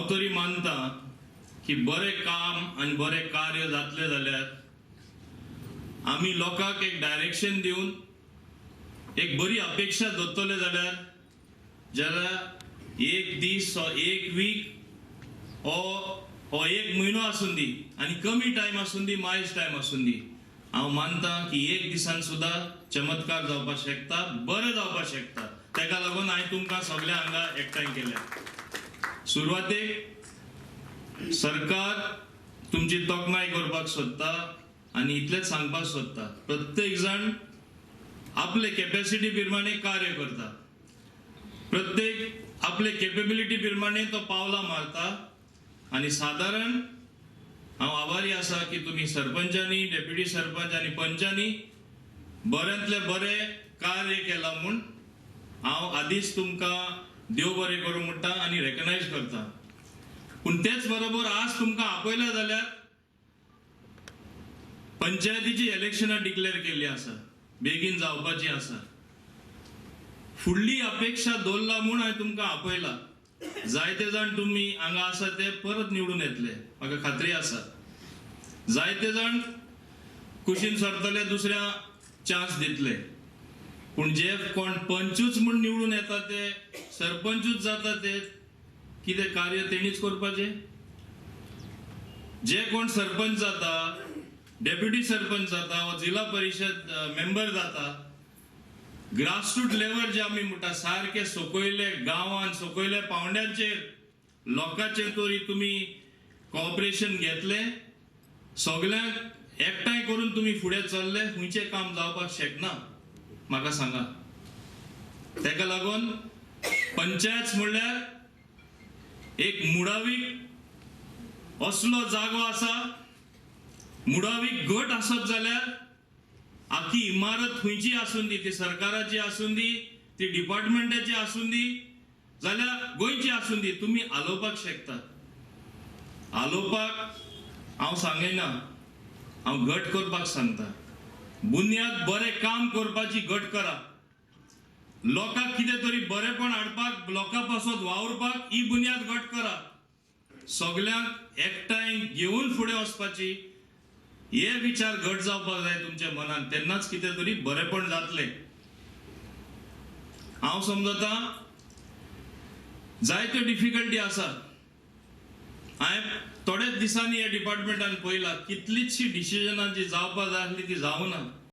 हांव तरी मानता की बरे काम आणि बरे कार्य जातले जाल्यार आमी लोकांक एक डायरेक्शन दिवन एक बरी अपेक्षा दवरतले जाल्यार एक दीस वा एक वीक हो एक म्हयनो आसून दी आनी कमी टायम आसून दी मायज टायम आसून दी हांव मानता की एक दिसान सुद्धा चमत्कार जावपाक शकता, बरें जावपाक शकता. तेका लागून हांवें तुमकां सगळ्या हांगा एकठांय केल्या. सुरवातेक सरकार तुमची तोखणाय करपाक सोदता आनी इतलेंच सांगपाक सोदता, प्रत्येक जण आपले कॅपॅसिटी प्रमाणे कार्य करता, प्रत्येक आपले कॅपेबिलिटी प्रमाणे तो पावलां मारता. आनी साधारण हांव आभारी आसा की तुम्ही सरपंचांनी, डेप्युटी सरपंच आनी पंचांनी बऱ्यांतले बरें कार्य केलां म्हूण हांव आदींच तुमकां देव बरें करूं म्हणटा आनी रेकग्नायज करता. पूण तेच बरोबर आज तुमकां आपयल्या जाल्यार पंचायतीची इलेक्शनां डिक्लेअर केल्ली आसा, बेगीन जावपाची आसा. फुडली अपेक्षा दवरला म्हूण हांवें तुमकां आपयला. जायते जाण तुम्ही हांगा आसा ते परत निवडून येतले, म्हाका खात्री आसा. जायते जाण कुशीन सरतले, दुसऱ्या चान्स दितले. पूण जे कोण पंचूच म्हूण निवडून येता ते सरपंचूच जाता ते कितें कार्य तेणीच करपाचें. जे कोण सरपंच जाता, डेप्युटी सरपंच जाता वा जिल्हा परिषद मेंबर जाता, ग्रासरूट लेवल जे आमी म्हणटा सारखे सकयले गांवांत, सकयले पावंड्यांचेर लोकांचेर तरी तुम्ही कॉपरेशन घेतले, सगळ्यांक एकठांय करून तुम्ही फुडें चल्ले, खंयचें काम जावपाक शकना. म्हाका सांगा. तेका लागून पंचायत म्हणल्यार एक मुडावीक असलो जागो आसा, मुडावीक गट आसत जाल्यार आखी इमारत खंयची आसून दी, ती सरकाराची आसून दी, ती डिपार्टमेंटाची आसून दी, जाल्यार गोंयची आसून दी, तुम्ही हालोवपाक शकता. हालोवपाक हांव सांगयना, हांव गट करपाक सांगता. बुन्याद बरें काम करपाची गट करा. लोकांक कितें तरी बरेंपण हाडपाक, लोकां पासत वावरपाक ही बुन्याद गट करा. सगळ्यांक एकठांय घेवन फुडें वचपाची हे विचार घट जावपाक जाय तुमच्या मनान, तेन्नाच कितें तरी बरेंपण जातले. हांव समजता जायत्यो डिफिकल्टी आसा. हांवें थोडेच दिसांनी ह्या डिपार्टमेंटान पळयलां कितलीचशी डिसिजनां जी जावपाक जाय आसली ती जावना.